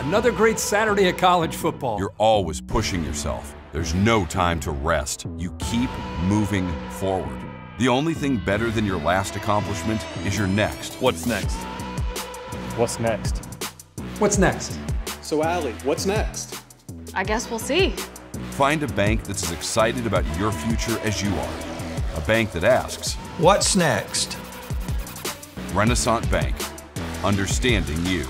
Another great Saturday of college football. You're always pushing yourself. There's no time to rest. You keep moving forward. The only thing better than your last accomplishment is your next. What's next? What's next? What's next? So, Allie, what's next? I guess we'll see. Find a bank that's as excited about your future as you are. A bank that asks, what's next? Renasant Bank, understanding you.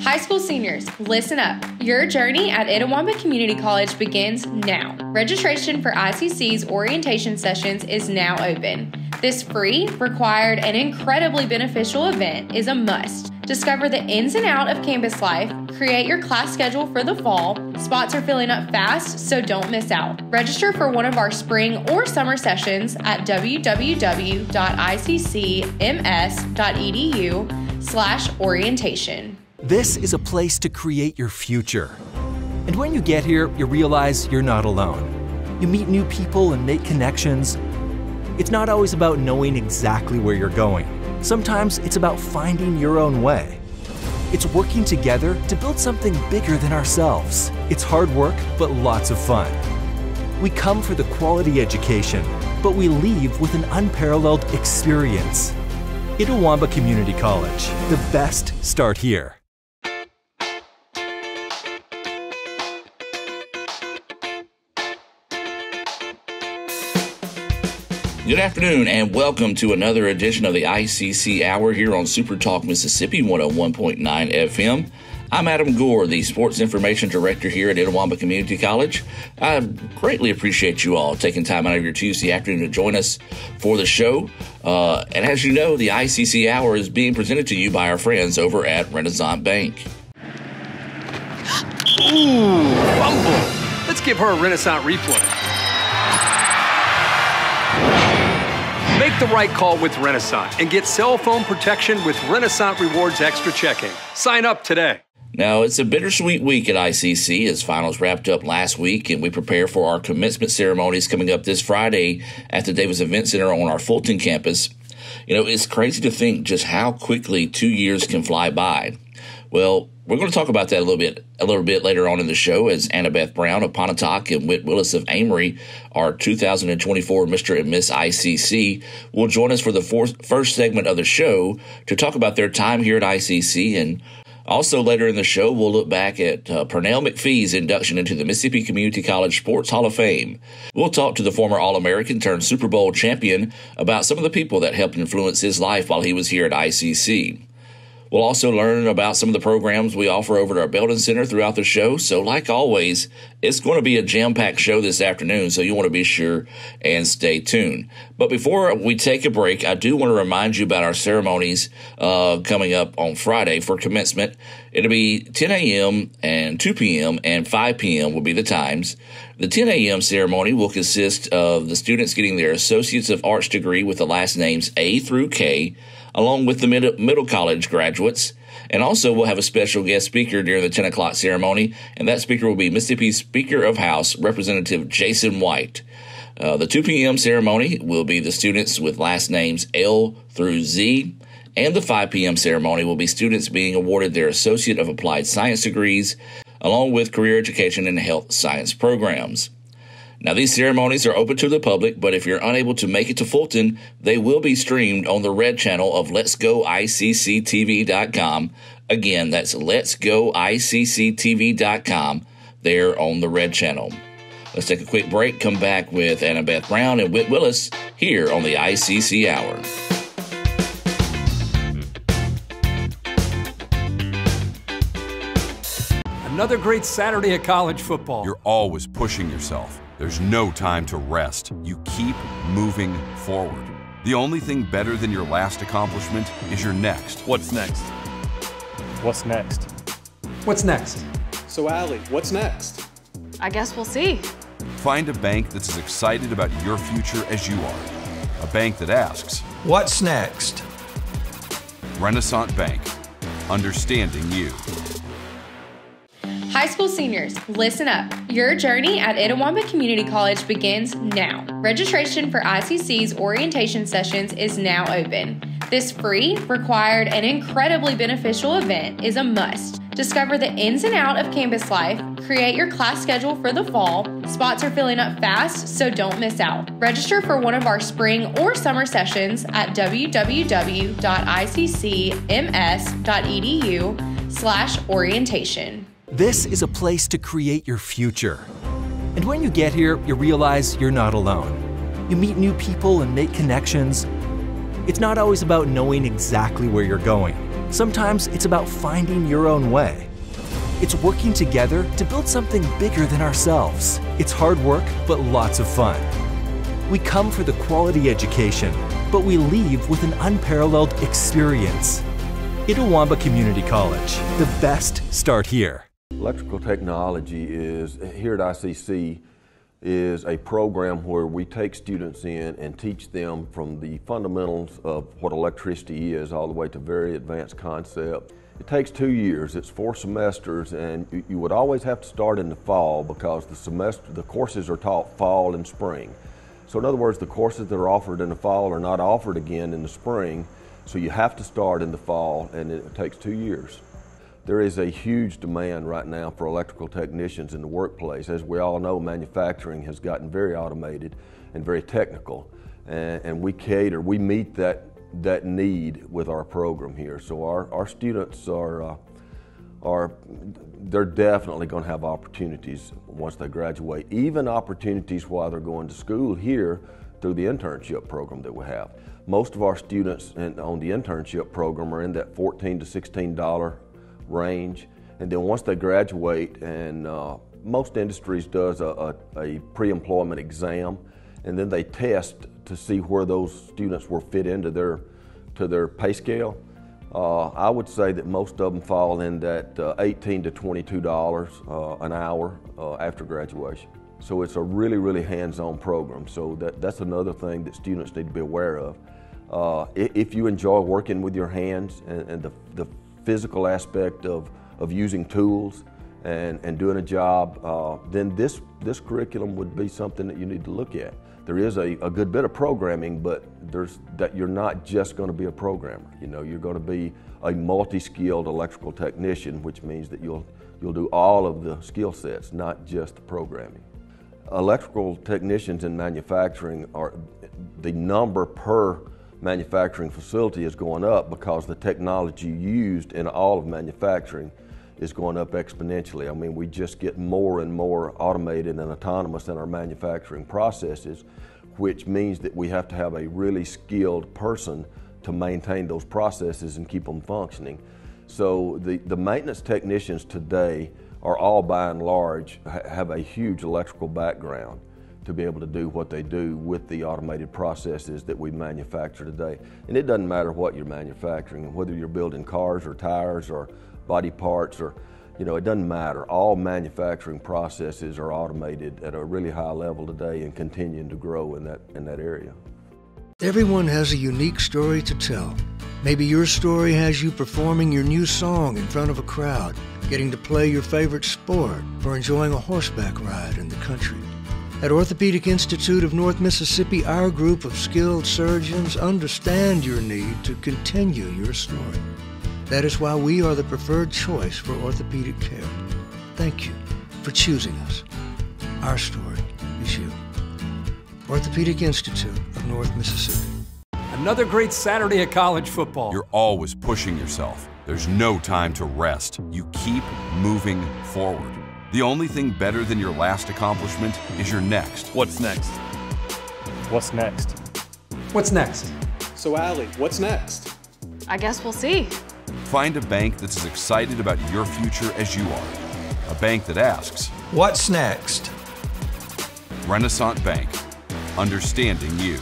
High school seniors, listen up. Your journey at Itawamba Community College begins now. Registration for ICC's orientation sessions is now open. This free, required, and incredibly beneficial event is a must. Discover the ins and outs of campus life, create your class schedule for the fall. Spots are filling up fast, so don't miss out. Register for one of our spring or summer sessions at www.iccms.edu/orientation. This is a place to create your future. And when you get here, you realize you're not alone. You meet new people and make connections. It's not always about knowing exactly where you're going. Sometimes it's about finding your own way. It's working together to build something bigger than ourselves. It's hard work, but lots of fun. We come for the quality education, but we leave with an unparalleled experience. Itawamba Community College. The best start here. Good afternoon and welcome to another edition of the ICC Hour here on SuperTalk Mississippi 101.9 FM. I'm Adam Gore, the Sports Information Director here at Itawamba Community College. I greatly appreciate you all taking time out of your Tuesday afternoon to join us for the show. And as you know, the ICC Hour is being presented to you by our friends over at Renasant Bank. Ooh, fumble. Let's give her a Renasant replay. Make the right call with Renasant and get cell phone protection with Renasant Rewards Extra Checking. Sign up today. Now, it's a bittersweet week at ICC as finals wrapped up last week, and we prepare for our commencement ceremonies coming up this Friday at the Davis Event Center on our Fulton campus. You know, it's crazy to think just how quickly 2 years can fly by. Well, we're going to talk about that a little bit later on in the show as Beth Brown of Pontotoc and Whit Willis of Amory, our 2024 Mr. and Miss ICC, will join us for the first segment of the show to talk about their time here at ICC. And also later in the show, we'll look back at Pernell McPhee's induction into the Mississippi Community College Sports Hall of Fame. We'll talk to the former All-American turned Super Bowl champion about some of the people that helped influence his life while he was here at ICC. We'll also learn about some of the programs we offer over at our Belden Center throughout the show. So like always, it's going to be a jam-packed show this afternoon, so you want to be sure and stay tuned. But before we take a break, I do want to remind you about our ceremonies coming up on Friday for commencement. It'll be 10 a.m. and 2 p.m. and 5 p.m. will be the times. The 10 a.m. ceremony will consist of the students getting their Associates of Arts degree with the last names A through K, along with the middle college graduates. And also we'll have a special guest speaker during the 10 o'clock ceremony, and that speaker will be Mississippi Speaker of House, Representative Jason White. The 2 p.m. ceremony will be the students with last names L through Z, and the 5 p.m. ceremony will be students being awarded their Associate of Applied Science degrees, along with career education and health science programs. Now, these ceremonies are open to the public, but if you're unable to make it to Fulton, they will be streamed on the Red Channel of letsgoicctv.com. Again, that's letsgoicctv.com there on the Red Channel. Let's take a quick break, come back with Beth Brown and Whit Willis here on the ICC Hour. Another great Saturday of college football. You're always pushing yourself. There's no time to rest. You keep moving forward. The only thing better than your last accomplishment is your next. What's next? What's next? What's next? So, Allie, what's next? I guess we'll see. Find a bank that's as excited about your future as you are. A bank that asks, what's next? Renasant Bank, understanding you. High school seniors, listen up. Your journey at Itawamba Community College begins now. Registration for ICC's orientation sessions is now open. This free, required, and incredibly beneficial event is a must. Discover the ins and outs of campus life, create your class schedule for the fall. Spots are filling up fast, so don't miss out. Register for one of our spring or summer sessions at www.iccms.edu/orientation. This is a place to create your future. And when you get here, you realize you're not alone. You meet new people and make connections. It's not always about knowing exactly where you're going. Sometimes it's about finding your own way. It's working together to build something bigger than ourselves. It's hard work, but lots of fun. We come for the quality education, but we leave with an unparalleled experience. Itawamba Community College. The best start here. Electrical technology is, here at ICC, is a program where we take students in and teach them from the fundamentals of what electricity is all the way to very advanced concept. It takes 2 years, it's 4 semesters, and you would always have to start in the fall because the courses are taught fall and spring. So in other words, the courses that are offered in the fall are not offered again in the spring, so you have to start in the fall, and it takes 2 years. There is a huge demand right now for electrical technicians in the workplace. As we all know, manufacturing has gotten very automated and very technical, and we meet that need with our program here. So our students they're definitely going to have opportunities once they graduate, even opportunities while they're going to school here through the internship program that we have. Most of our students on the internship program are in that $14 to $16 range, and then once they graduate, and most industries does a pre-employment exam, and then they test to see where those students will fit into their pay scale. I would say that most of them fall in that $18 to $22 an hour after graduation. So it's a really, really hands-on program. So that's another thing that students need to be aware of. If you enjoy working with your hands and the physical aspect of using tools and doing a job, then this curriculum would be something that you need to look at. There is a good bit of programming, but you're not just going to be a programmer. You know, you're going to be a multi-skilled electrical technician, which means that you'll do all of the skill sets, not just the programming. Electrical technicians in manufacturing, the number per manufacturing facility is going up because the technology used in all of manufacturing is going up exponentially. I mean, we just get more and more automated and autonomous in our manufacturing processes, which means that we have to have a really skilled person to maintain those processes and keep them functioning. So the maintenance technicians today are all, by and large, have a huge electrical background to be able to do what they do with the automated processes that we manufacture today. And it doesn't matter what you're manufacturing, whether you're building cars or tires or body parts, or, you know, it doesn't matter. All manufacturing processes are automated at a really high level today and continuing to grow in that area. Everyone has a unique story to tell. Maybe your story has you performing your new song in front of a crowd, getting to play your favorite sport, or enjoying a horseback ride in the country. At Orthopedic Institute of North Mississippi, our group of skilled surgeons understand your need to continue your story. That is why we are the preferred choice for orthopedic care. Thank you for choosing us. Our story is you. Orthopedic Institute of North Mississippi. Another great Saturday of college football. You're always pushing yourself. There's no time to rest. You keep moving forward. The only thing better than your last accomplishment is your next. What's next? What's next? What's next? So Allie, what's next? I guess we'll see. Find a bank that's as excited about your future as you are. A bank that asks, What's next? Renasant Bank. Understanding you.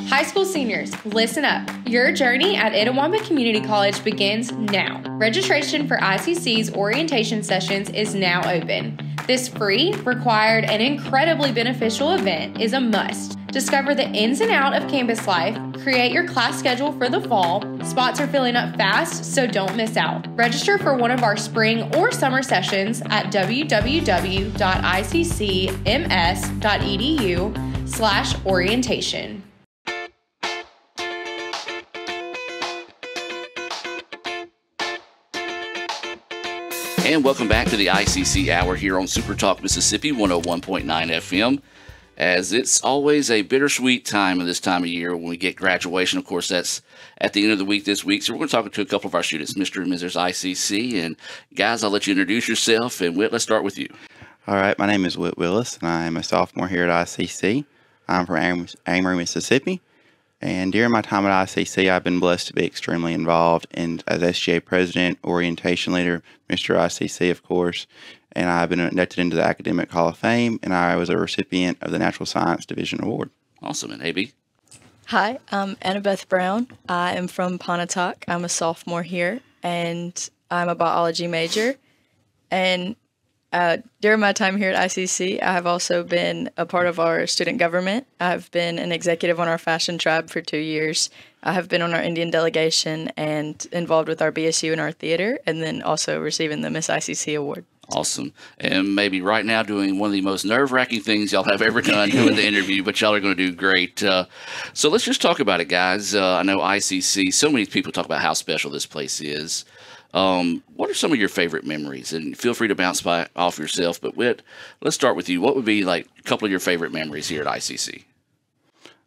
High school seniors, listen up. Your journey at Itawamba Community College begins now. Registration for ICC's orientation sessions is now open. This free, required, and incredibly beneficial event is a must. Discover the ins and outs of campus life, create your class schedule for the fall. Spots are filling up fast, so don't miss out. Register for one of our spring or summer sessions at www.iccms.edu/orientation. And welcome back to the ICC Hour here on SuperTalk Mississippi 101.9 FM. As it's always a bittersweet time at this time of year when we get graduation. Of course, that's at the end of the week this week. So we're going to talk to a couple of our students, Mr. and Mrs. ICC. And guys, I'll let you introduce yourself. And Whit, let's start with you. All right, my name is Whit Willis, and I'm a sophomore here at ICC. I'm from Amory, Mississippi. And during my time at ICC, I've been blessed to be extremely involved in as SGA president, orientation leader, Mr. ICC, of course. And I've been inducted into the Academic Hall of Fame, and I was a recipient of the Natural Science Division Award. Awesome. And AB? Hi, I'm Annabeth Brown. I am from Pontotoc. I'm a sophomore here, and I'm a biology major. And during my time here at ICC, I have also been a part of our student government. I've been an executive on our fashion tribe for 2 years. I have been on our Indian delegation and involved with our BSU and our theater, and then also receiving the Miss ICC award. Awesome. And maybe right now doing one of the most nerve-wracking things y'all have ever done doing the interview, but y'all are going to do great. So let's just talk about it, guys. I know ICC, so many people talk about how special this place is. What are some of your favorite memories? And feel free to bounce off yourself. But Whit, let's start with you. What would be like a couple of your favorite memories here at ICC?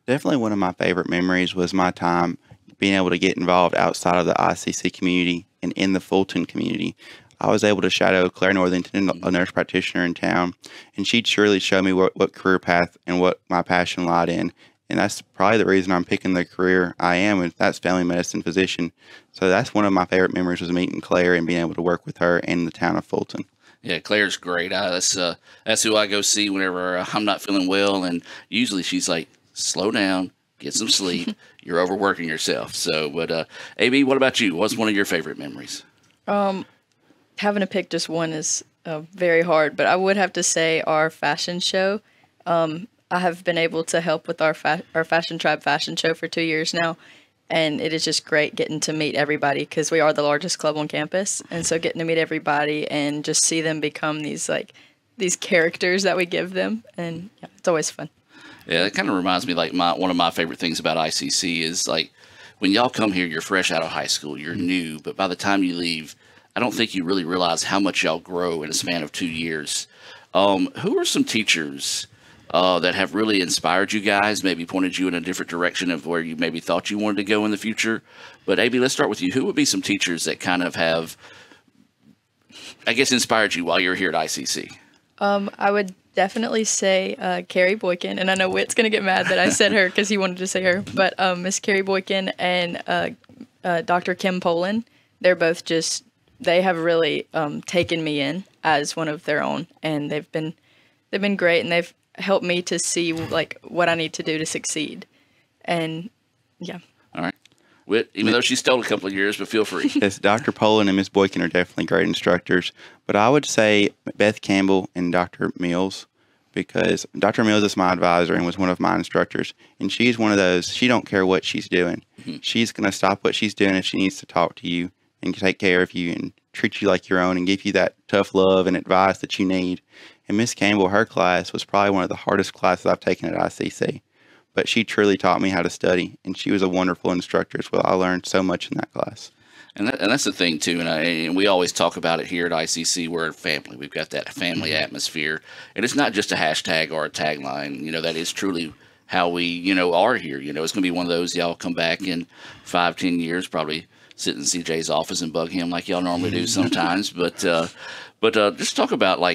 Definitely one of my favorite memories was my time being able to get involved outside of the ICC community and in the Fulton community. I was able to shadow Claire Northington, a nurse practitioner in town, and she'd surely show me what career path and what my passion lied in. And that's probably the reason I'm picking the career I am, and that's family medicine physician. So that's one of my favorite memories was meeting Claire and being able to work with her in the town of Fulton. Yeah, Claire's great. That's who I go see whenever I'm not feeling well, and usually she's like, slow down, get some sleep, you're overworking yourself. So, but AB, what about you? What's one of your favorite memories? Having to pick just one is very hard, but I would have to say our fashion show. I have been able to help with our Fashion Tribe fashion show for 2 years now, and it is just great getting to meet everybody because we are the largest club on campus, and so getting to meet everybody and just see them become these characters that we give them, and yeah, it's always fun. Yeah, it kind of reminds me one of my favorite things about ICC is like when y'all come here, you're fresh out of high school, you're new, but by the time you leave, I don't think you really realize how much y'all grow in a span of 2 years. Who are some teachers that have really inspired you guys, maybe pointed you in a different direction of where you maybe thought you wanted to go in the future? But AB, let's start with you. Who would be some teachers that kind of have, I guess, inspired you while you're here at ICC? I would definitely say Carrie Boykin, and I know Whit's going to get mad that I said her because he wanted to say her, but Miss Carrie Boykin and Dr. Kim Poland, they're both they have really taken me in as one of their own, and they've been great, and they've helped me to see like what I need to do to succeed. And yeah. All right. Whit, even though she stole a couple of years, but feel free. Yes, Dr. Poland and Ms. Boykin are definitely great instructors, but I would say Beth Campbell and Dr. Mills, because Dr. Mills is my advisor and was one of my instructors, and she's one of those, she don't care what she's doing. Mm-hmm. She's going to stop what she's doing if she needs to talk to you and take care of you and treat you like your own and give you that tough love and advice that you need. And Miss Campbell, her class was probably one of the hardest classes I've taken at ICC, but she truly taught me how to study, and she was a wonderful instructor as well. I learned so much in that class. And that's the thing, too, and we always talk about it here at ICC. We're a family. We've got that family atmosphere, and it's not just a hashtag or a tagline. That is truly how we, are here. It's going to be one of those, y'all come back in 5-10 years, probably sit in CJ's office and bug him like y'all normally do sometimes, but just talk about I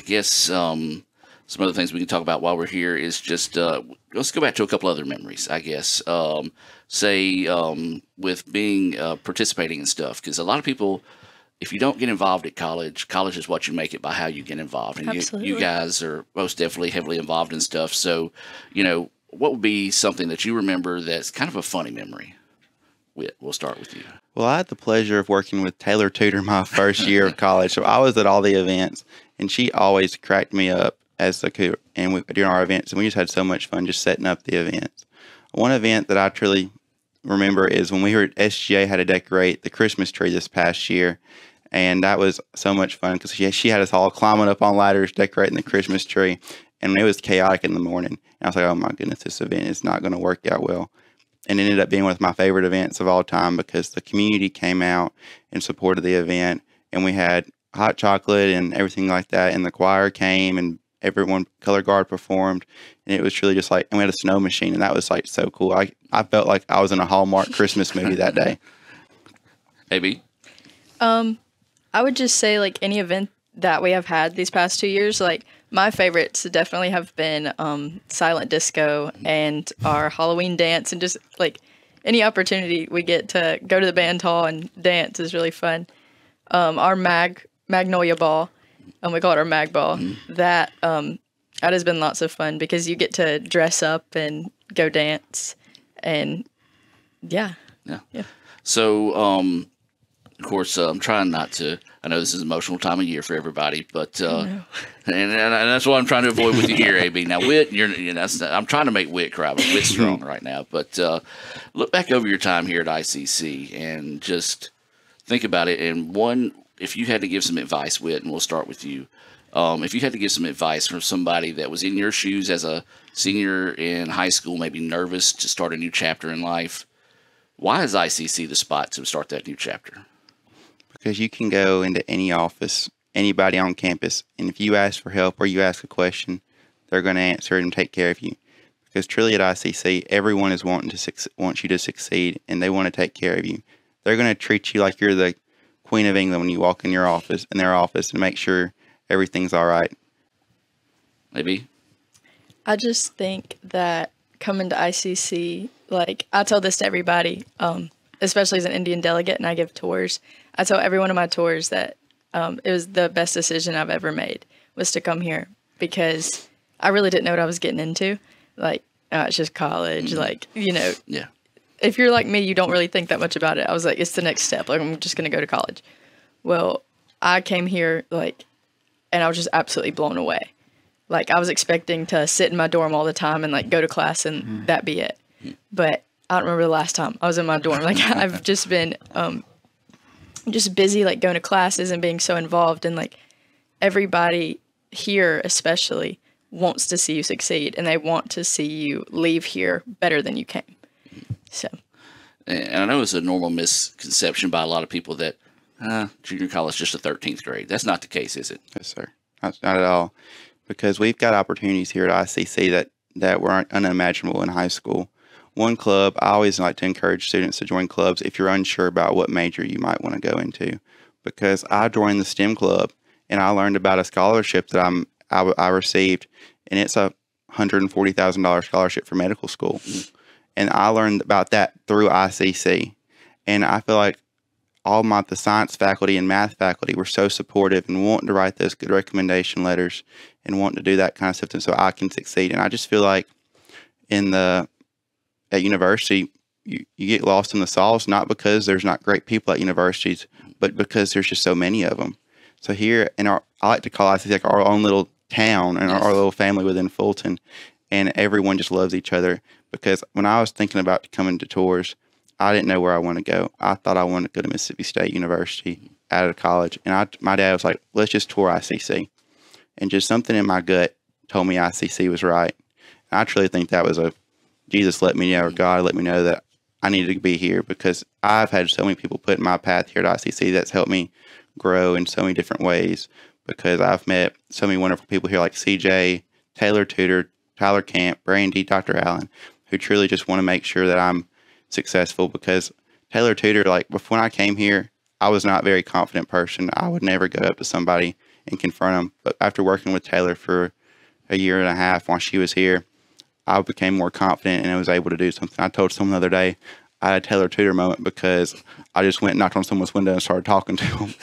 guess some other things we can talk about while we're here is just let's go back to a couple other memories, I guess. With being participating in stuff, because a lot of people, if you don't get involved at college is what you make it by how you get involved. And you guys are most definitely heavily involved in stuff. So, what would be something that you remember that's kind of a funny memory? Whit, we'll start with you. Well, I had the pleasure of working with Taylor Tudor my first year of college, so I was at all the events, and she always cracked me up as the cook and during our events, and we just had so much fun just setting up the events. One event that I truly remember is when we were at SGA had to decorate the Christmas tree this past year, and that was so much fun because she had us all climbing up on ladders decorating the Christmas tree, and it was chaotic in the morning. And I was like, oh my goodness, this event is not going to work out well. And it ended up being one of my favorite events of all time because the community came out and supported the event, and we had hot chocolate and everything like that. And the choir came and everyone, color guard performed. And it was truly just like, and we had a snow machine, and that was like so cool. I felt like I was in a Hallmark Christmas movie that day. Maybe. I would just say like any event that we have had these past 2 years, like my favorites definitely have been silent disco and our Halloween dance, and just like any opportunity we get to go to the band hall and dance is really fun. Our Magnolia Ball, we call it our Mag Ball, that has been lots of fun because you get to dress up and go dance, and yeah. So, of course, I'm trying not to. I know this is an emotional time of year for everybody, but and that's what I'm trying to avoid with you here, AB. Now, Whit, I'm trying to make Whit cry, but Whit's strong right now. But look back over your time here at ICC and just think about it. And one, if you had to give some advice, Whit, and we'll start with you. If you had to give some advice from somebody that was in your shoes as a senior in high school, maybe nervous to start a new chapter in life, why is ICC the spot to start that new chapter? Because you can go into any office, anybody on campus, and if you ask for help or you ask a question, they're going to answer it and take care of you. Because truly at ICC, everyone is wants you to succeed, and they want to take care of you. They're going to treat you like you're the Queen of England when you walk in their office, and make sure everything's all right. Maybe. I just think that coming to ICC, like I tell this to everybody, especially as an Indian delegate, and I give tours. I tell every one of my tours that it was the best decision I've ever made was to come here, because I really didn't know what I was getting into. Like, it's just college, Yeah. If you're like me, you don't really think that much about it. I was like, it's the next step. Like, I'm just going to go to college. Well, I came here, and I was just absolutely blown away. Like, I was expecting to sit in my dorm all the time and, go to class and that be it. But I don't remember the last time I was in my dorm. Like, I've just been just busy, going to classes and being so involved. And, everybody here especially wants to see you succeed, and they want to see you leave here better than you came. So, and I know it's a normal misconception by a lot of people that junior college is just the 13th grade. That's not the case, is it? Yes, sir. Not at all. Because we've got opportunities here at ICC that were unimaginable in high school. One club, I always like to encourage students to join clubs if you're unsure about what major you might want to go into. Because I joined the STEM club, and I learned about a scholarship that I received, and it's a $140,000 scholarship for medical school. And I learned about that through ICC. And I feel like the science faculty and math faculty were so supportive and wanting to write those good recommendation letters and wanting to do that kind of stuff so I can succeed. And I just feel like at university, you get lost in the sauce, not because there's not great people at universities, but because there's just so many of them. So here I like to call ICC like our own little town and our little family within Fulton, and everyone just loves each other. Because when I was thinking about coming to tours, I didn't know where I want to go. I thought I wanted to go to Mississippi State University out of college. And my dad was like, let's just tour ICC. And just something in my gut told me ICC was right. And I truly think that was Jesus let me know, or God let me know that I needed to be here, because I've had so many people put in my path here at ICC that's helped me grow in so many different ways, because I've met so many wonderful people here like CJ, Taylor Tudor, Tyler Camp, Brandy, Dr. Allen, who truly just want to make sure that I'm successful. Because Taylor Tudor, before I came here, I was not a very confident person. I would never go up to somebody and confront them. But after working with Taylor for a year and a half while she was here, I became more confident and I was able to do something. I told someone the other day, I had a Taylor Tudor moment because I just went and knocked on someone's window and started talking to them.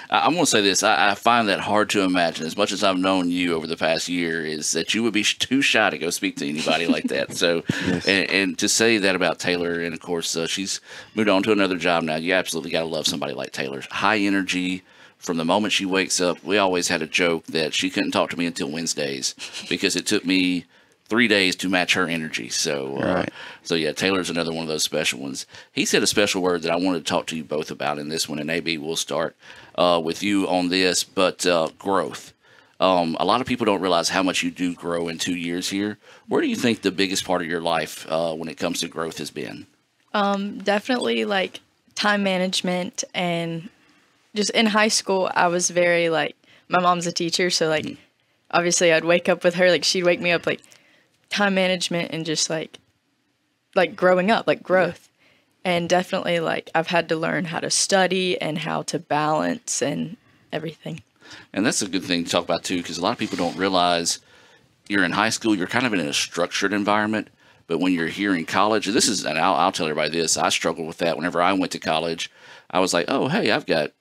I'm going to say this. I find that hard to imagine. As much as I've known you over the past year, is that you would be too shy to go speak to anybody like that. So, yes. and to say that about Taylor, and of course, she's moved on to another job now. You absolutely got to love somebody like Taylor. High energy from the moment she wakes up. We always had a joke that she couldn't talk to me until Wednesdays because it took me 3 days to match her energy. So, right. So yeah, Taylor's another one of those special ones. He said a special word that I wanted to talk to you both about in this one, and AB, we'll start with you on this, but growth. A lot of people don't realize how much you do grow in 2 years here. Where do you think the biggest part of your life when it comes to growth has been? Definitely time management and just in high school, I was very like, my mom's a teacher, so like, obviously I'd wake up with her, like she'd wake me up, like time management and just like growing up, like growth. And definitely like I've had to learn how to study and how to balance and everything. And that's a good thing to talk about too, because a lot of people don't realize you're in high school, you're kind of in a structured environment. But when you're here in college, and I'll tell everybody this, I struggled with that whenever I went to college. I was like, oh, hey, I've got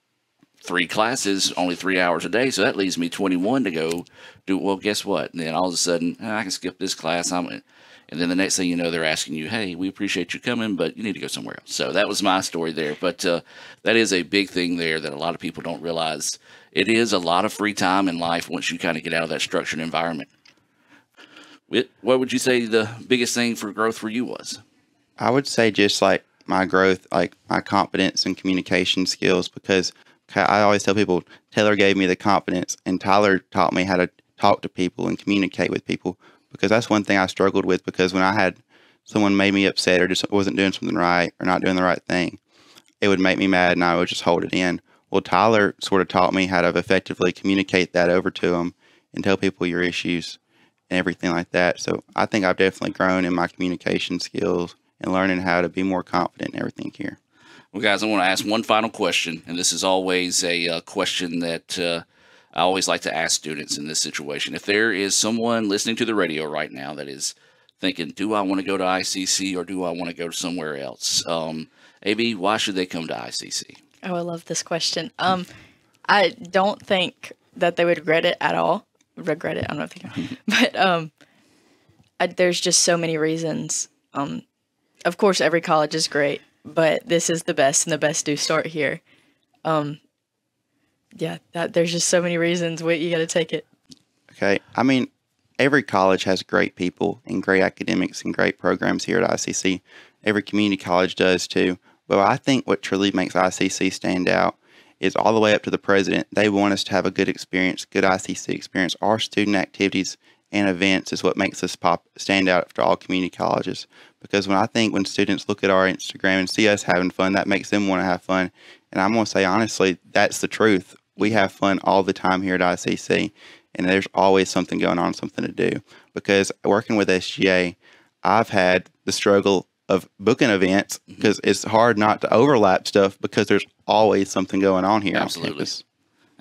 3 classes, only 3 hours a day, so that leaves me 21 to go do. Well, guess what? And then all of a sudden, I can skip this class. And then the next thing you know, they're asking you, hey, we appreciate you coming, but you need to go somewhere else. So that was my story there. But that is a big thing there that a lot of people don't realize. It is a lot of free time in life once you kind of get out of that structured environment. Whit, what would you say the biggest thing for growth for you was? I would say just like my growth, like my confidence and communication skills, because I always tell people Taylor gave me the confidence and Tyler taught me how to talk to people and communicate with people, because that's one thing I struggled with, because when I had someone made me upset or just wasn't doing something right or not doing the right thing, it would make me mad and I would just hold it in. Well, Tyler sort of taught me how to effectively communicate that over to them and tell people your issues and everything like that. So I think I've definitely grown in my communication skills and learning how to be more confident in everything here. Well, guys, I want to ask one final question, and this is always a question that I always like to ask students in this situation. If there is someone listening to the radio right now that is thinking, do I want to go to ICC or do I want to go to somewhere else? AB, why should they come to ICC? Oh, I love this question. I don't think that they would regret it at all. Regret it, I don't know if they can. But there's just so many reasons. Of course, every college is great, but this is the best, and the best do start here. Yeah, there's just so many reasons. Wait, you got to take it. Okay. I mean, every college has great people and great academics and great programs here at ICC. Every community college does too. But I think what truly makes ICC stand out is all the way up to the president. They want us to have a good experience, good ICC experience. Our student activities and events is what makes us stand out after all community colleges. Because when students look at our Instagram and see us having fun, that makes them want to have fun. And I'm going to say, honestly, that's the truth. We have fun all the time here at ICC, and there's always something going on, something to do. Because working with SGA, I've had the struggle of booking events because it's hard not to overlap stuff because there's always something going on here. Absolutely.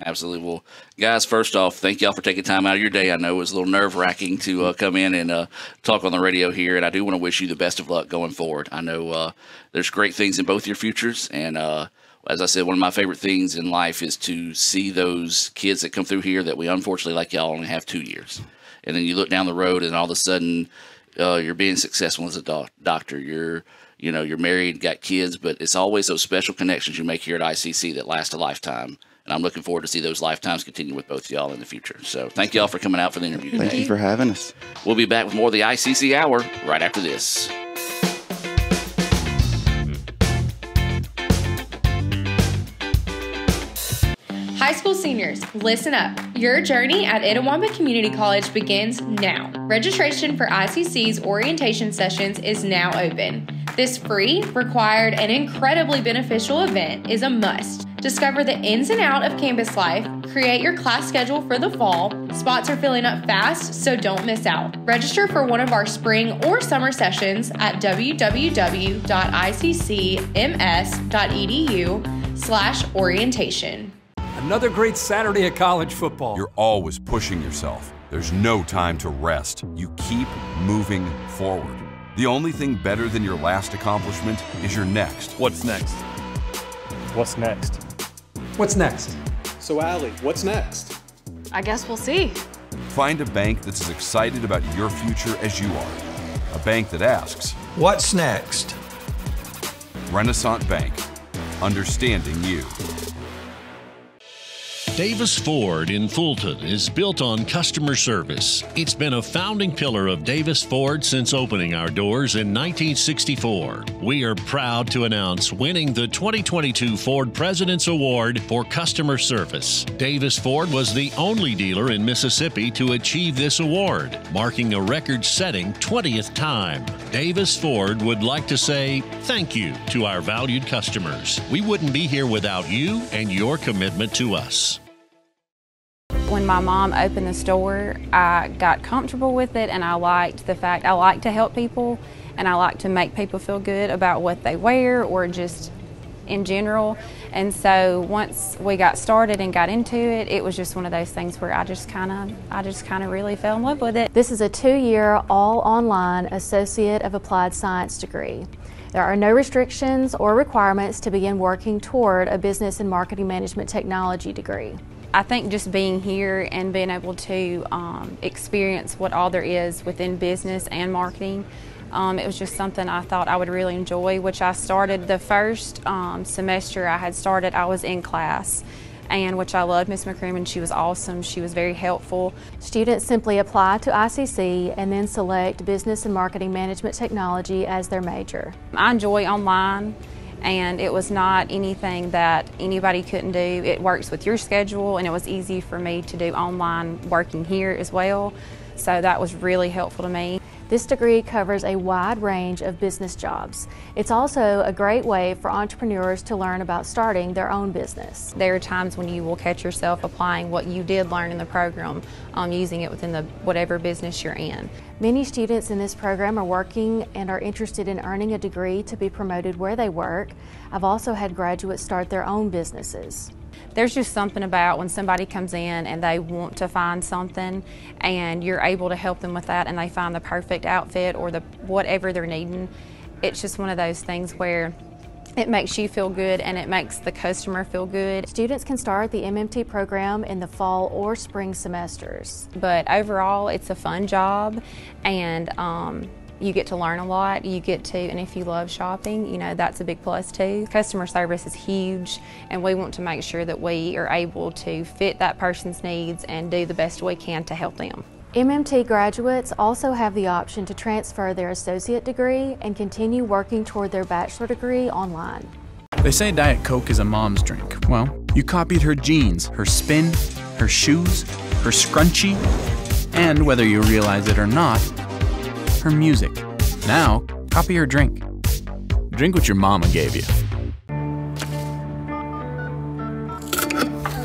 Absolutely. Well, guys, first off, thank y'all for taking time out of your day. I know it was a little nerve-wracking to come in and talk on the radio here, and I do want to wish you the best of luck going forward. I know there's great things in both your futures, and as I said, one of my favorite things in life is to see those kids that come through here that we unfortunately, like y'all, only have 2 years. And then you look down the road and all of a sudden you're being successful as a doctor. You're married, got kids, but it's always those special connections you make here at ICC that last a lifetime. And I'm looking forward to see those lifetimes continue with both y'all in the future. So thank y'all for coming out for the interview today. Thank you for having us. We'll be back with more of the ICC Hour right after this. High school seniors, listen up. Your journey at Itawamba Community College begins now. Registration for ICC's orientation sessions is now open. This free, required, and incredibly beneficial event is a must. Discover the ins and outs of campus life, create your class schedule for the fall. Spots are filling up fast, so don't miss out. Register for one of our spring or summer sessions at www.iccms.edu/orientation. Another great Saturday at college football. You're always pushing yourself. There's no time to rest. You keep moving forward. The only thing better than your last accomplishment is your next. What's next? What's next? What's next? So, Allie, what's next? I guess we'll see. Find a bank that's as excited about your future as you are. A bank that asks, what's next? Renasant Bank. Understanding you. Davis Ford in Fulton is built on customer service. It's been a founding pillar of Davis Ford since opening our doors in 1964. We are proud to announce winning the 2022 Ford President's Award for Customer Service. Davis Ford was the only dealer in Mississippi to achieve this award, marking a record-setting 20th time. Davis Ford would like to say thank you to our valued customers. We wouldn't be here without you and your commitment to us. When my mom opened the store, I got comfortable with it, and I liked the fact I like to help people, and I like to make people feel good about what they wear or just in general. And so once we got started and got into it, it was just one of those things where I just kind of really fell in love with it. This is a 2-year all-online Associate of Applied Science degree. There are no restrictions or requirements to begin working toward a Business and Marketing Management Technology degree. I think just being here and being able to experience what all there is within business and marketing, it was just something I thought I would really enjoy, which I started the first semester I was in class, and which I loved Miss McCrimmon. She was awesome. She was very helpful. Students simply apply to ICC and then select Business and Marketing Management Technology as their major. I enjoy online, and it was not anything that anybody couldn't do. It works with your schedule, and it was easy for me to do online working here as well, so that was really helpful to me. This degree covers a wide range of business jobs. It's also a great way for entrepreneurs to learn about starting their own business. There are times when you will catch yourself applying what you did learn in the program, using it within whatever business you're in. Many students in this program are working and are interested in earning a degree to be promoted where they work. I've also had graduates start their own businesses. There's just something about when somebody comes in and they want to find something and you're able to help them with that, and they find the perfect outfit or whatever they're needing. It's just one of those things where it makes you feel good and it makes the customer feel good. Students can start the MMT program in the fall or spring semesters. But overall, it's a fun job, and you get to learn a lot. And if you love shopping, that's a big plus too. Customer service is huge, and we want to make sure that we are able to fit that person's needs and do the best we can to help them. MMT graduates also have the option to transfer their associate degree and continue working toward their bachelor degree online. They say Diet Coke is a mom's drink. Well, you copied her jeans, her spin, her shoes, her scrunchie, and whether you realize it or not, her music. Now, copy her drink. Drink what your mama gave you.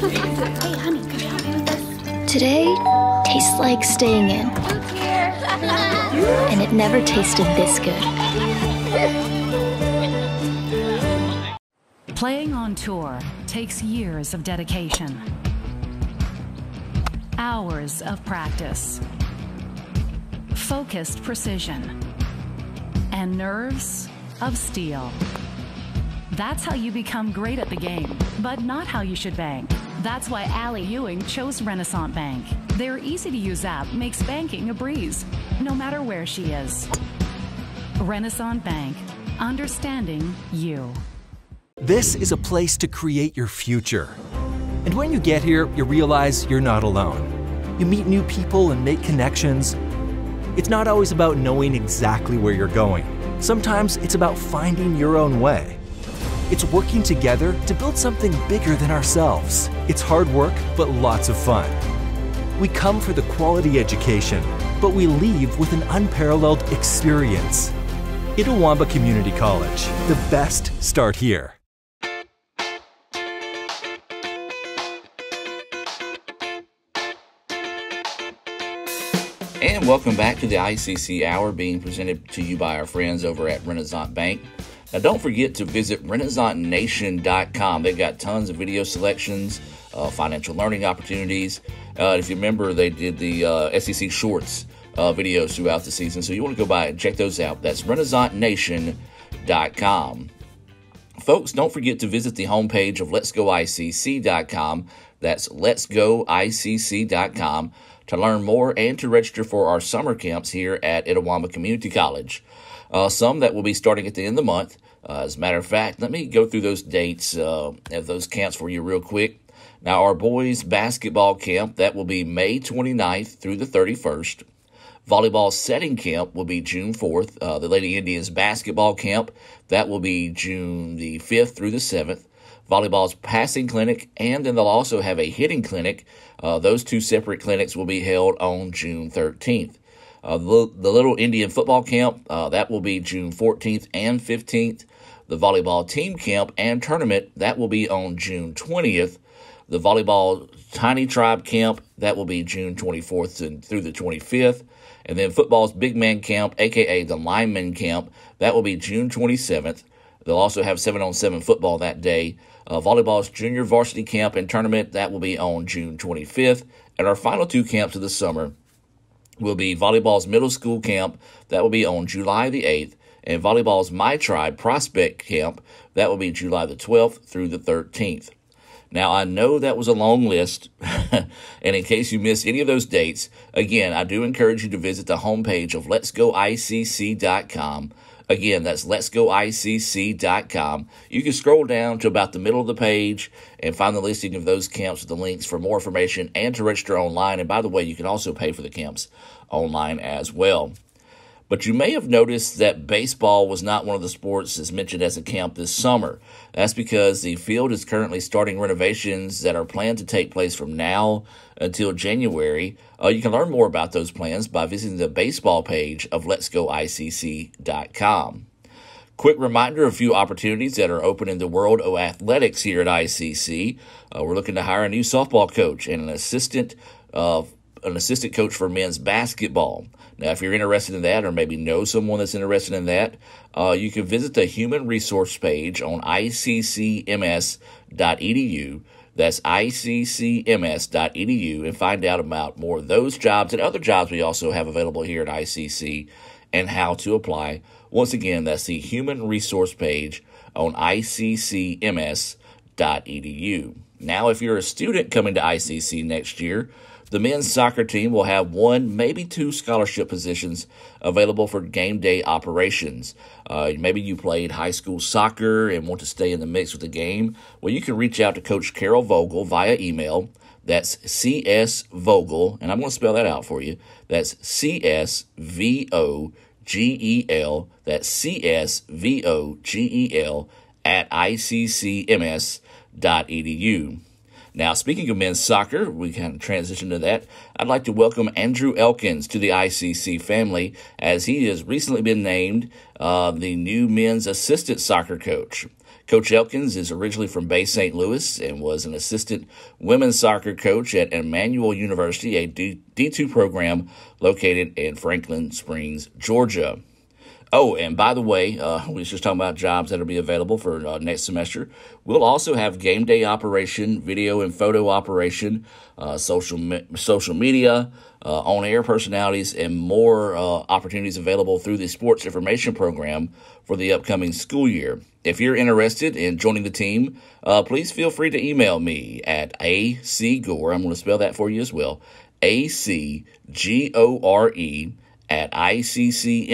Hey, honey, could you help me with this? Today tastes like staying in. And it never tasted this good. Playing on tour takes years of dedication, hours of practice, focused precision, and nerves of steel. That's how you become great at the game, but not how you should bank. That's why Allie Ewing chose Renasant Bank. Their easy-to-use app makes banking a breeze, no matter where she is. Renasant Bank, understanding you. This is a place to create your future. And when you get here, you realize you're not alone. You meet new people and make connections. It's not always about knowing exactly where you're going. Sometimes it's about finding your own way. It's working together to build something bigger than ourselves. It's hard work, but lots of fun. We come for the quality education, but we leave with an unparalleled experience. Itawamba Community College. The best start here. And welcome back to the ICC Hour, being presented to you by our friends over at Renasant Bank. Now, don't forget to visit RenasantNation.com. They've got tons of video selections, financial learning opportunities. If you remember, they did the SEC Shorts videos throughout the season, so you want to go by and check those out. That's RenasantNation.com. Folks, don't forget to visit the homepage of Let'sGoICC.com. That's Let'sGoICC.com to learn more and to register for our summer camps here at Itawamba Community College. Some that will be starting at the end of the month. As a matter of fact, let me go through those dates of those camps for you real quick. Now, our boys basketball camp, that will be May 29th through the 31st. Volleyball setting camp will be June 4th. The Lady Indians basketball camp, that will be June the 5th through the 7th. Volleyball's passing clinic, and then they'll also have a hitting clinic. Those two separate clinics will be held on June 13th. The Little Indian football camp, that will be June 14th and 15th. The volleyball team camp and tournament, that will be on June 20th. The volleyball tiny tribe camp, that will be June 24th through the 25th. And then football's big man camp, a.k.a. the lineman camp, that will be June 27th. They'll also have 7-on-7 football that day. Volleyball's junior varsity camp and tournament, that will be on June 25th. And our final two camps of the summer will be volleyball's middle school camp, that will be on July the 8th. And volleyball's My Tribe prospect camp, that will be July the 12th through the 13th. Now, I know that was a long list, and in case you missed any of those dates, again, I do encourage you to visit the homepage of letsgoicc.com. Again, that's letsgoicc.com. You can scroll down to about the middle of the page and find the listing of those camps with the links for more information and to register online. And by the way, you can also pay for the camps online as well. But you may have noticed that baseball was not one of the sports as mentioned as a camp this summer. That's because the field is currently starting renovations that are planned to take place from now until January. You can learn more about those plans by visiting the baseball page of letsgoicc.com. Quick reminder of a few opportunities that are open in the world of athletics here at ICC. We're looking to hire a new softball coach and an assistant coach for men's basketball. Now, if you're interested in that or maybe know someone that's interested in that, you can visit the human resource page on iccms.edu. That's iccms.edu, and find out about more of those jobs and other jobs we also have available here at ICC and how to apply. Once again, that's the human resource page on iccms.edu. Now, if you're a student coming to ICC next year, the men's soccer team will have one, maybe two scholarship positions available for game day operations. Maybe you played high school soccer and want to stay in the mix with the game. Well, you can reach out to Coach Carol Vogel via email. That's csvogel, and I'm going to spell that out for you. That's csvogel. That's csvogel at iccms.edu. Now, speaking of men's soccer, we kind of transition to that. I'd like to welcome Andrew Elkins to the ICC family, as he has recently been named the new men's assistant soccer coach. Coach Elkins is originally from Bay St. Louis and was an assistant women's soccer coach at Emmanuel University, a D2 program located in Franklin Springs, Georgia. Oh, and by the way, we was just talking about jobs that will be available for next semester. We'll also have game day operation, video and photo operation, social media, on-air personalities, and more opportunities available through the sports information program for the upcoming school year. If you're interested in joining the team, please feel free to email me at acgore. I'm going to spell that for you as well. acgore at iccms.edu.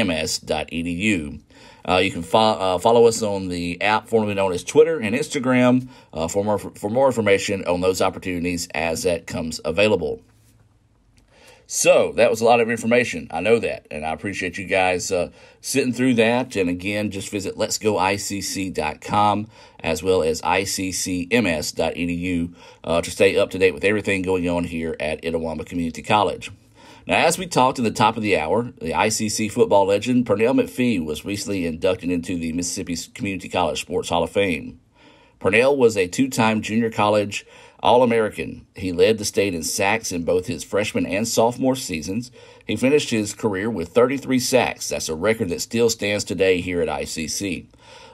You can follow us on the app formerly known as Twitter and Instagram for more information on those opportunities as that comes available. So that was a lot of information. I know that, and I appreciate you guys sitting through that. And again, just visit letsgoicc.com as well as iccms.edu to stay up to date with everything going on here at Itawamba Community College. Now, as we talked in the top of the hour, the ICC football legend Pernell McPhee was recently inducted into the Mississippi Community College Sports Hall of Fame. Pernell was a two-time junior college All-American. He led the state in sacks in both his freshman and sophomore seasons. He finished his career with 33 sacks. That's a record that still stands today here at ICC.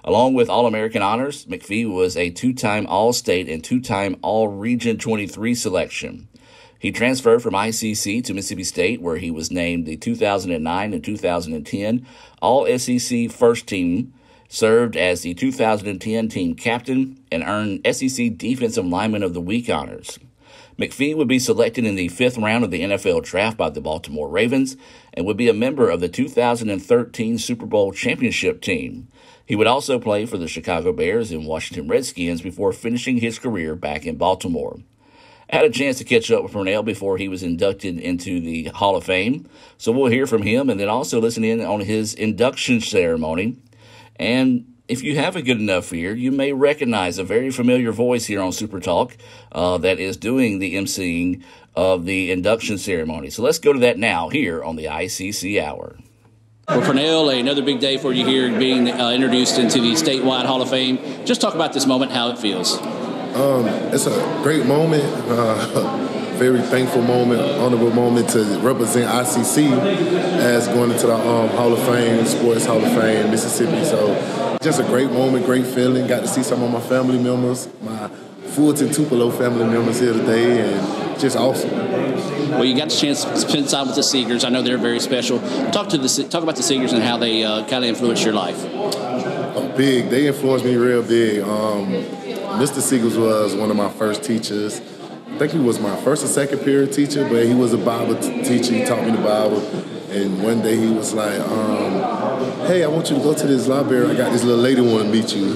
Along with All-American honors, McPhee was a two-time All-State and two-time All-Region 23 selection. He transferred from ICC to Mississippi State, where he was named the 2009 and 2010 All-SEC First Team, served as the 2010 team captain, and earned SEC Defensive Lineman of the Week honors. McPhee would be selected in the 5th round of the NFL draft by the Baltimore Ravens and would be a member of the 2013 Super Bowl championship team. He would also play for the Chicago Bears and Washington Redskins before finishing his career back in Baltimore. I had a chance to catch up with Pernell before he was inducted into the Hall of Fame, so we'll hear from him and then also listen in on his induction ceremony. And if you have a good enough ear, you may recognize a very familiar voice here on SuperTalk that is doing the emceeing of the induction ceremony. So let's go to that now here on the ICC Hour. Well, Pernell, another big day for you here being introduced into the statewide Hall of Fame. Just talk about this moment, how it feels. It's a great moment, very thankful moment, honorable moment to represent ICC as going into the Hall of Fame, Sports Hall of Fame, Mississippi. So just a great moment, great feeling. Got to see some of my family members, my Fulton Tupelo family members here today, and just awesome. Well, you got the chance to spend time with the Seegers. I know they're very special. Talk about the Seegers and how they kind of influenced your life. Big. They influenced me real big. Mr. Seegers was one of my first teachers. I think he was my first or second period teacher, but he was a Bible teacher. He taught me the Bible. And one day he was like, hey, I want you to go to this library. I got this little lady want to meet you.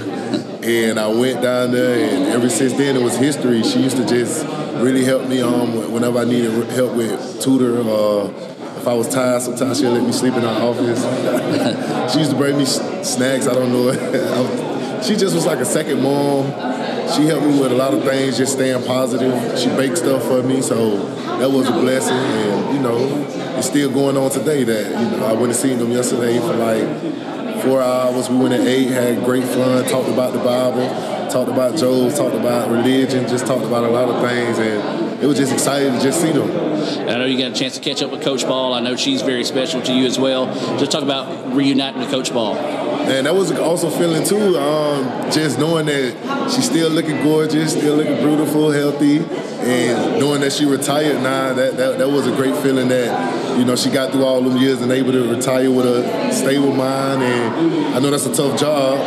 And I went down there, and ever since then it was history. She used to just really help me whenever I needed help with tutor. If I was tired, sometimes she'd let me sleep in her office. She used to bring me snacks. I don't know. She just was like a second mom. She helped me with a lot of things, just staying positive. She baked stuff for me, so that was a blessing. And, it's still going on today that, I went and seen them yesterday for like 4 hours. We went at 8, had great fun, talked about the Bible, talked about Job, talked about religion, just talked about a lot of things. And it was just exciting to just see them. I know you got a chance to catch up with Coach Ball. I know she's very special to you as well. Just talk about reuniting with Coach Ball. And that was also feeling too, just knowing that she's still looking gorgeous, still looking beautiful, healthy, and knowing that she retired now, that was a great feeling that, she got through all them years and able to retire with a stable mind. And I know that's a tough job,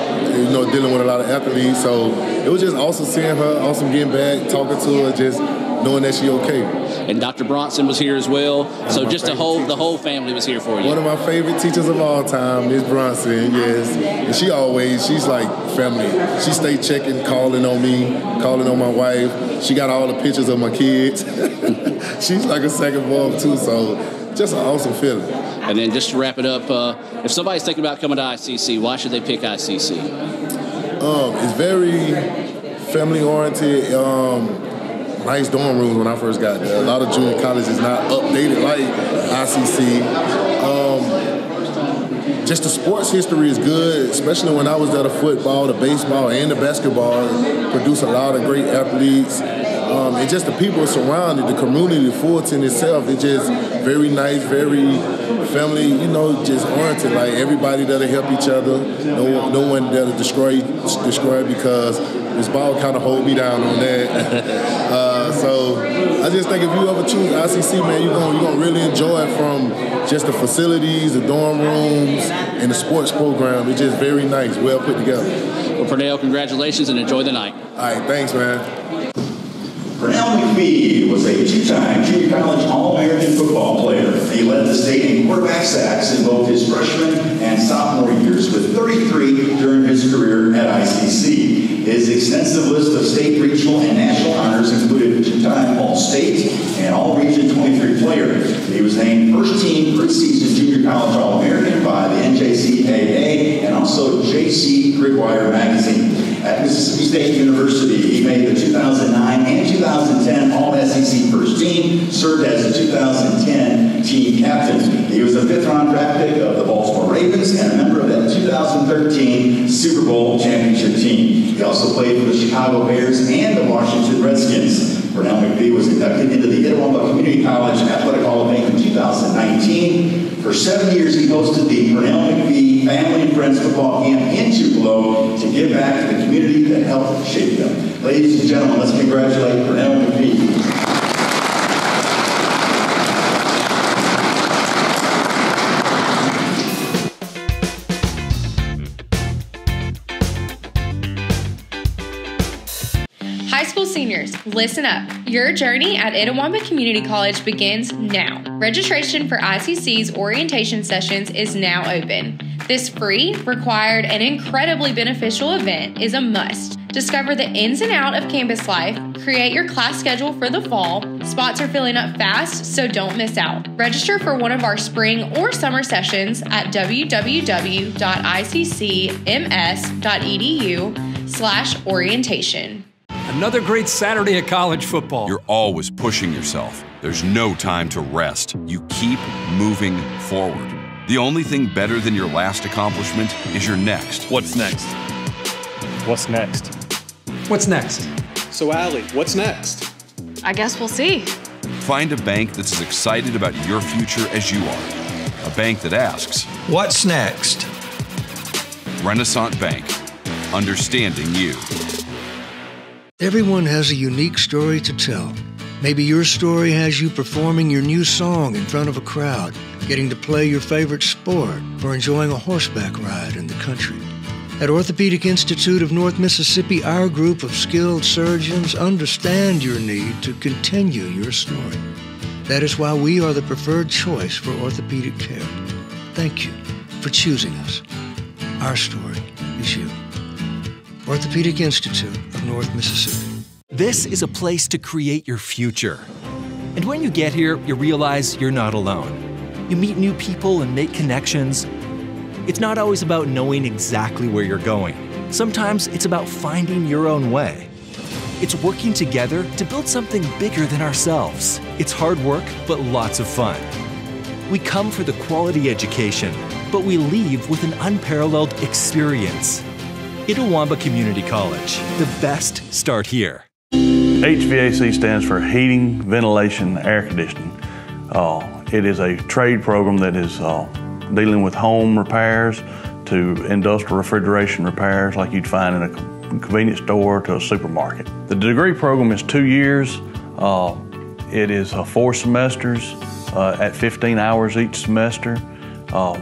dealing with a lot of athletes. So it was just awesome seeing her, awesome getting back, talking to her, just knowing that she's okay. And Dr. Bronson was here as well. So just the whole family was here for you. One of my favorite teachers of all time, Ms. Bronson, yes. And she's like family. She stayed checking, calling on me, calling on my wife. She got all the pictures of my kids. She's like a second mom too, so just an awesome feeling. And then just to wrap it up, if somebody's thinking about coming to ICC, why should they pick ICC? It's very family-oriented. Nice dorm rooms when I first got there. A lot of junior colleges is not updated like ICC. Just the sports history is good, especially when I was there. The football, the baseball, and the basketball produce a lot of great athletes. And just the people surrounded, the community, Fulton itself, it's just very nice, very family, just oriented. Like everybody there to help each other. No one there to destroy because this ball kind of hold me down on that. So I just think if you ever choose ICC, man, you're gonna really enjoy it from just the facilities, the dorm rooms, and the sports program. It's just very nice, well put together. Well, Pernell, congratulations and enjoy the night. All right, thanks, man. Pernell McPhee was a 2-time junior college All-American football player. He led the state in quarterback sacks in both his freshman and sophomore years, with 33 during his career at ICC. His extensive list of state, regional, and national honors included 2-time All-State and All-Region 23 player. He was named first-team preseason junior college All-American by the NJCAA and also JC Grigwire magazine. At Mississippi State University, he made the 2009 and 2010 All-SEC First Team, served as the 2010 team captain. He was a 5th-round draft pick of the Baltimore Ravens and a member of that 2013 Super Bowl championship team. He also played for the Chicago Bears and the Washington Redskins. Pernell McPhee was inducted into the Itawamba Community College Athletic Hall of Fame in 2019. For 7 years, he hosted the Pernell McPhee Family and Friends Football Camp in Tupelo to give back to the community that helped shape them. Ladies and gentlemen, let's congratulate Pernell McPhee. High school seniors, listen up. Your journey at Itawamba Community College begins now. Registration for ICC's orientation sessions is now open. This free, required, and incredibly beneficial event is a must. Discover the ins and outs of campus life, create your class schedule for the fall. Spots are filling up fast, so don't miss out. Register for one of our spring or summer sessions at www.iccms.edu/orientation. Another great Saturday of college football. You're always pushing yourself. There's no time to rest. You keep moving forward. The only thing better than your last accomplishment is your next. What's next? What's next? What's next? So, Allie, what's next? I guess we'll see. Find a bank that's as excited about your future as you are. A bank that asks, What's next? Renasant Bank. Understanding you. Everyone has a unique story to tell. Maybe your story has you performing your new song in front of a crowd, getting to play your favorite sport, or enjoying a horseback ride in the country. At Orthopedic Institute of North Mississippi, our group of skilled surgeons understand your need to continue your story. That is why we are the preferred choice for orthopedic care. Thank you for choosing us. Our story is you. Orthopedic Institute of North Mississippi. This is a place to create your future. And when you get here, you realize you're not alone. You meet new people and make connections. It's not always about knowing exactly where you're going. Sometimes it's about finding your own way. It's working together to build something bigger than ourselves. It's hard work, but lots of fun. We come for the quality education, but we leave with an unparalleled experience. Itawamba Community College. The best start here. HVAC stands for heating, ventilation, air conditioning. It is a trade program that is dealing with home repairs to industrial refrigeration repairs like you'd find in a convenience store to a supermarket. The degree program is 2 years. It is 4 semesters at 15 hours each semester.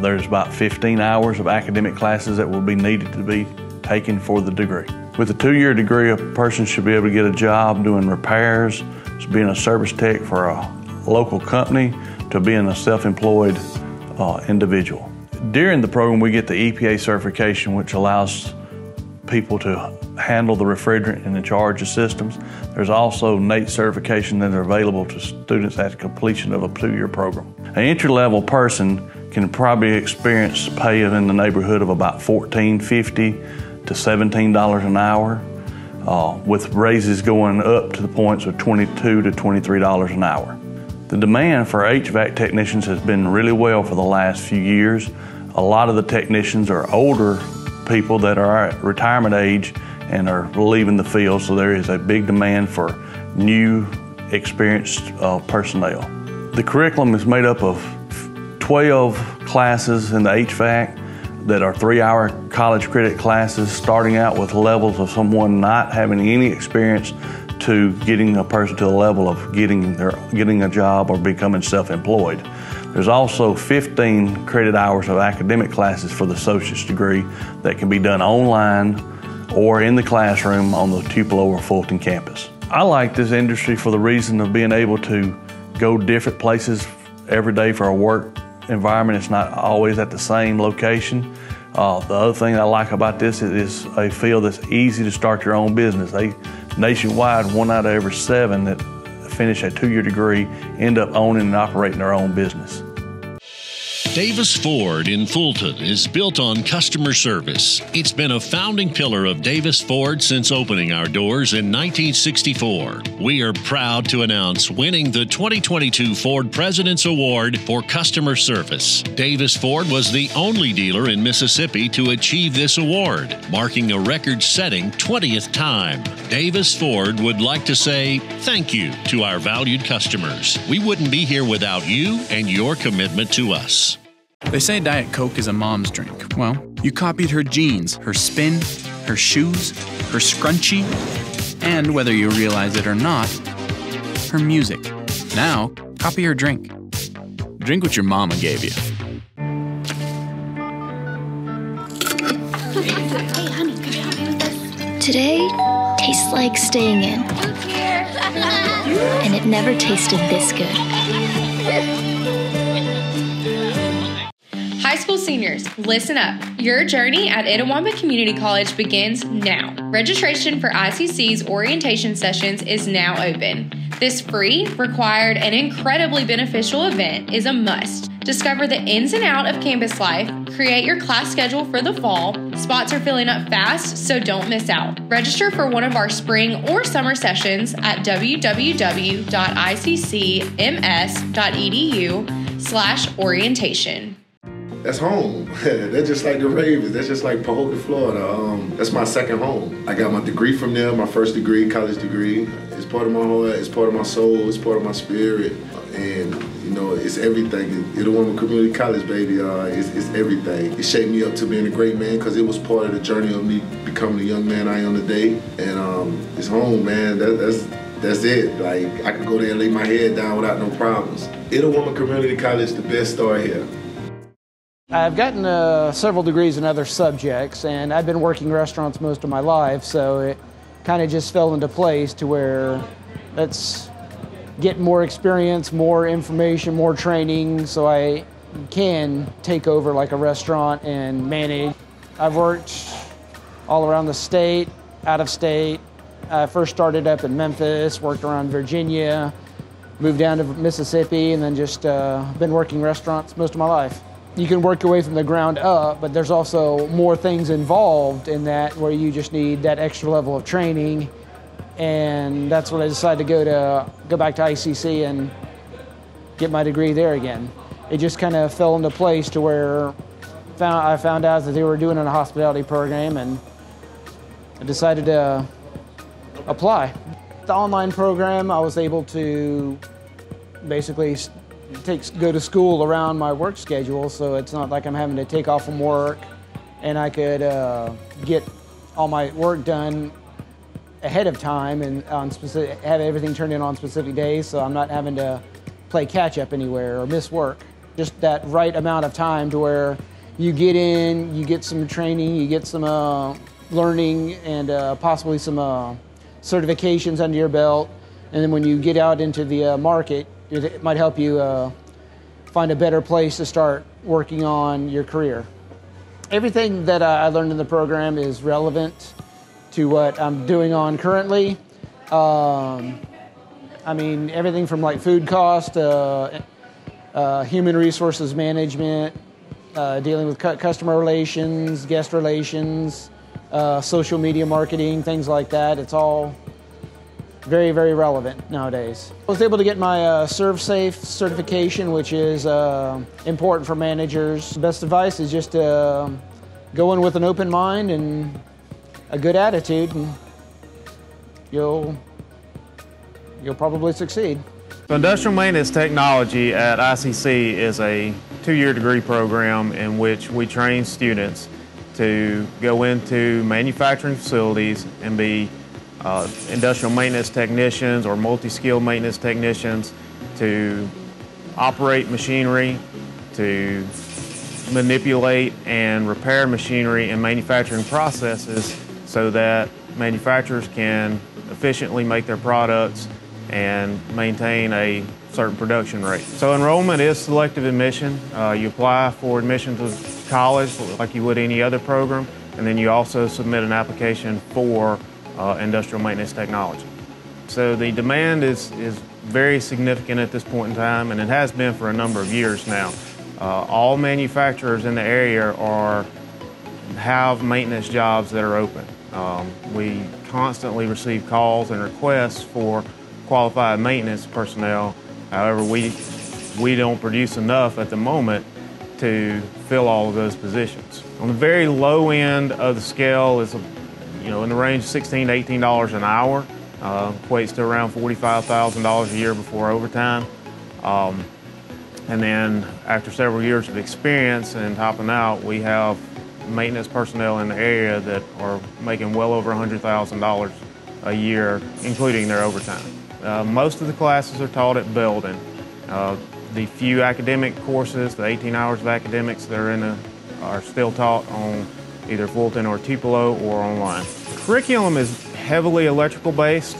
There's about 15 hours of academic classes that will be needed to be taken for the degree. With a 2-year degree, a person should be able to get a job doing repairs, being a service tech for a local company, to being a self-employed individual. During the program, we get the EPA certification, which allows people to handle the refrigerant and the charge of systems. There's also NATE certification that are available to students at the completion of a 2-year program. An entry-level person can probably experience pay in the neighborhood of about $14.50 to $17 an hour, with raises going up to the points of $22 to $23 an hour. The demand for HVAC technicians has been really well for the last few years. A lot of the technicians are older people that are at retirement age and are leaving the field, so there is a big demand for new, experienced personnel. The curriculum is made up of 12 classes in the HVAC that are 3-hour college credit classes, starting out with levels of someone not having any experience to getting a person to the level of getting a job or becoming self-employed. There's also 15 credit hours of academic classes for the associate's degree that can be done online or in the classroom on the Tupelo or Fulton campus. I like this industry for the reason of being able to go different places every day for a work environment. It's not always at the same location. The other thing I like about this is a field that's easy to start your own business. Nationwide, 1 out of every 7 that finish a 2-year degree end up owning and operating their own business. Davis Ford in Fulton is built on customer service. It's been a founding pillar of Davis Ford since opening our doors in 1964. We are proud to announce winning the 2022 Ford President's Award for Customer Service. Davis Ford was the only dealer in Mississippi to achieve this award, marking a record-setting 20th time. Davis Ford would like to say thank you to our valued customers. We wouldn't be here without you and your commitment to us. They say Diet Coke is a mom's drink. Well, you copied her jeans, her spin, her shoes, her scrunchie, and whether you realize it or not, her music. Now, copy her drink. Drink what your mama gave you. Today tastes like staying in. And it never tasted this good. High school seniors, listen up. Your journey at Itawamba Community College begins now. Registration for ICC's orientation sessions is now open. This free, required, and incredibly beneficial event is a must. Discover the ins and outs of campus life, create your class schedule for the fall. Spots are filling up fast, so don't miss out. Register for one of our spring or summer sessions at www.iccms.edu/orientation. That's home. That's just like the Ravens. That's just like Pahokee, Florida. That's my second home. I got my degree from there, my first degree, college degree. It's part of my heart, it's part of my soul, it's part of my spirit. And, you know, it's everything. Itawamba Community College, baby, it's everything. It shaped me up to being a great man because it was part of the journey of me becoming the young man I am today. And it's home, man. That's it. Like, I could go there and lay my head down without no problems. Itawamba Community College, the best start here. I've gotten several degrees in other subjects, and I've been working restaurants most of my life, so it kind of just fell into place to where let's get more experience, more information, more training, so I can take over like a restaurant and manage. I've worked all around the state, out of state. I first started up in Memphis, worked around Virginia, moved down to Mississippi, and then just been working restaurants most of my life. You can work your way from the ground up, but there's also more things involved in that where you just need that extra level of training. And that's when I decided to go back to ICC and get my degree there again. It just kind of fell into place to where I found out that they were doing a hospitality program, and I decided to apply. The online program, I was able to basically go to school around my work schedule, so it's not like I'm having to take off from work, and I could get all my work done ahead of time and have everything turned in on specific days, so I'm not having to play catch up anywhere or miss work. Just that right amount of time to where you get in, you get some training, you get some learning, and possibly some certifications under your belt, and then when you get out into the market, it might help you find a better place to start working on your career. Everything that I learned in the program is relevant to what I'm doing on currently. I mean, everything from like food cost, human resources management, dealing with customer relations, guest relations, social media marketing, things like that. It's all very, very relevant nowadays. I was able to get my ServSafe certification, which is important for managers. The best advice is just to go in with an open mind and a good attitude, and you'll probably succeed. So Industrial Maintenance Technology at ICC is a 2-year degree program in which we train students to go into manufacturing facilities and be industrial maintenance technicians or multi-skilled maintenance technicians, to operate machinery, to manipulate and repair machinery and manufacturing processes so that manufacturers can efficiently make their products and maintain a certain production rate. So enrollment is selective admission. You apply for admission to college like you would any other program, and then you also submit an application for industrial maintenance technology. So the demand is very significant at this point in time, and it has been for a number of years now. All manufacturers in the area have maintenance jobs that are open. We constantly receive calls and requests for qualified maintenance personnel. However, we don't produce enough at the moment to fill all of those positions. On the very low end of the scale is in the range of $16 to $18 an hour, equates to around $45,000 a year before overtime. And then after several years of experience and topping out, we have maintenance personnel in the area that are making well over $100,000 a year, including their overtime. Most of the classes are taught at Belden. The few academic courses, the 18 hours of academics that are still taught on either Fulton or Tupelo or online. The curriculum is heavily electrical based,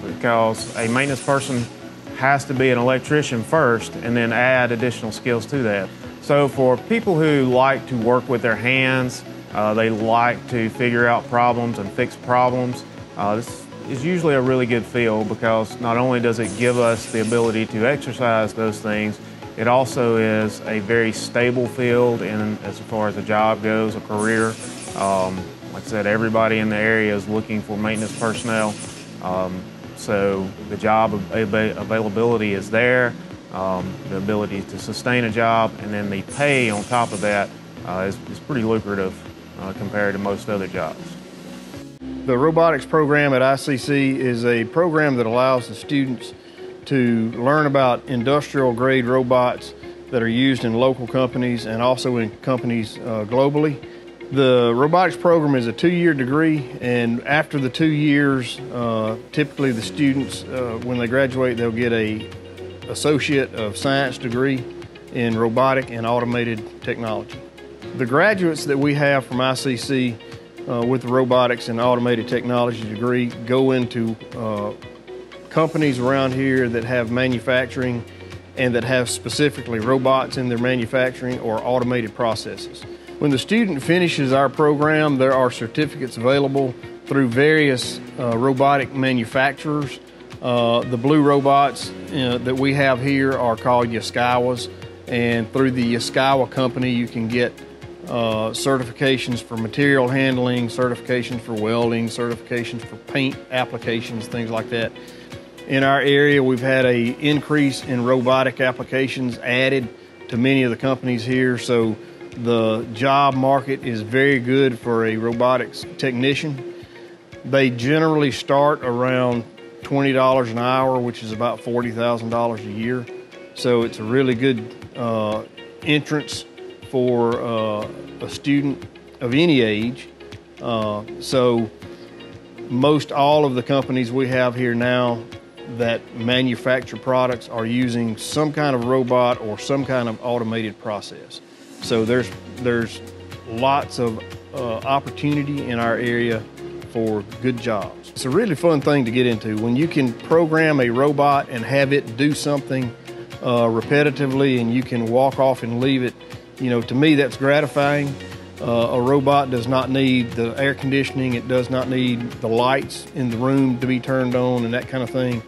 because a maintenance person has to be an electrician first and then add additional skills to that. So for people who like to work with their hands, they like to figure out problems and fix problems, this is usually a really good field, because not only does it give us the ability to exercise those things, it also is a very stable field in as far as a job goes, a career. Like I said, everybody in the area is looking for maintenance personnel. So the job availability is there, the ability to sustain a job, and then the pay on top of that is pretty lucrative compared to most other jobs. The robotics program at ICC is a program that allows the students to learn about industrial grade robots that are used in local companies and also in companies globally. The robotics program is a 2-year degree, and after the 2 years, typically the students, when they graduate, they'll get an Associate of Science degree in robotic and automated technology. The graduates that we have from ICC with the robotics and automated technology degree go into companies around here that have manufacturing and that have specifically robots in their manufacturing or automated processes. When the student finishes our program, there are certificates available through various robotic manufacturers. The blue robots that we have here are called Yaskawas, and through the Yaskawa company you can get certifications for material handling, certifications for welding, certifications for paint applications, things like that. In our area, we've had an increase in robotic applications added to many of the companies here, so the job market is very good for a robotics technician. They generally start around $20 an hour, which is about $40,000 a year. So it's a really good entrance for a student of any age. So most all of the companies we have here now that manufacture products are using some kind of robot or some kind of automated process. So there's lots of opportunity in our area for good jobs. It's a really fun thing to get into. When you can program a robot and have it do something repetitively and you can walk off and leave it, you know, to me that's gratifying. A robot does not need the air conditioning, it does not need the lights in the room to be turned on and that kind of thing.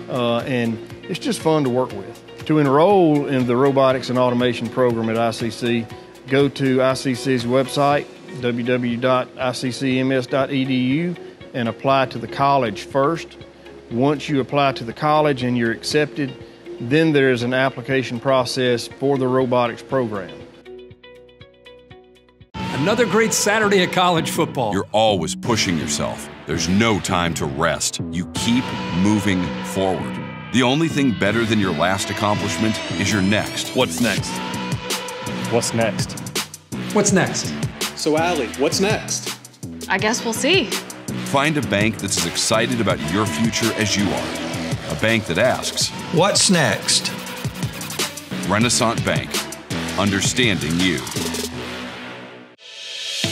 And it's just fun to work with. To enroll in the robotics and automation program at ICC, go to ICC's website, www.iccms.edu, and apply to the college first. Once you apply to the college and you're accepted, then there's an application process for the robotics program. Another great Saturday of college football. You're always pushing yourself. There's no time to rest. You keep moving forward. The only thing better than your last accomplishment is your next. What's next? What's next? What's next? So, Allie, what's next? I guess we'll see. Find a bank that's as excited about your future as you are. A bank that asks, what's next? Renasant Bank. Understanding you.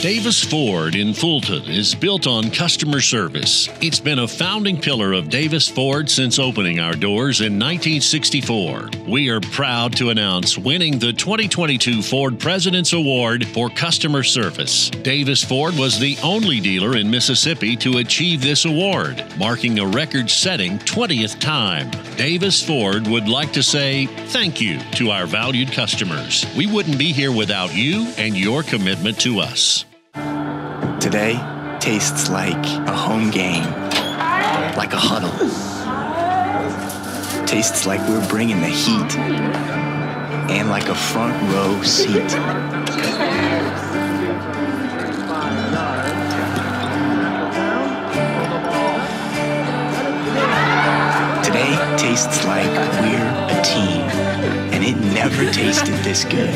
Davis Ford in Fulton is built on customer service. It's been a founding pillar of Davis Ford since opening our doors in 1964. We are proud to announce winning the 2022 Ford President's Award for Customer Service. Davis Ford was the only dealer in Mississippi to achieve this award, marking a record-setting 20th time. Davis Ford would like to say thank you to our valued customers. We wouldn't be here without you and your commitment to us. Today tastes like a home game, like a huddle. Tastes like we're bringing the heat, and like a front row seat. Today tastes like we're a team, and it never tasted this good.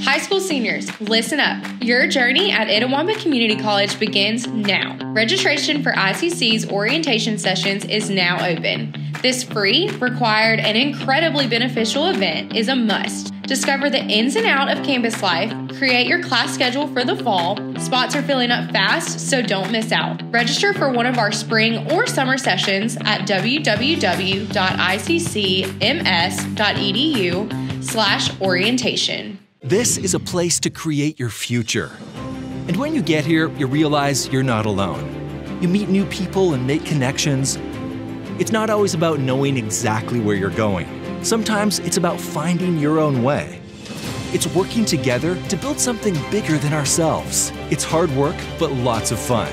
High school seniors, listen up. Your journey at Itawamba Community College begins now. Registration for ICC's orientation sessions is now open. This free, required, and incredibly beneficial event is a must. Discover the ins and outs of campus life, create your class schedule for the fall. Spots are filling up fast, so don't miss out. Register for one of our spring or summer sessions at www.iccms.edu/orientation. This is a place to create your future. And when you get here, you realize you're not alone. You meet new people and make connections. It's not always about knowing exactly where you're going. Sometimes it's about finding your own way. It's working together to build something bigger than ourselves. It's hard work, but lots of fun.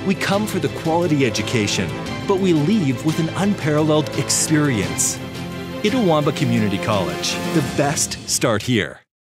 We come for the quality education, but we leave with an unparalleled experience. Itawamba Community College. The best start here.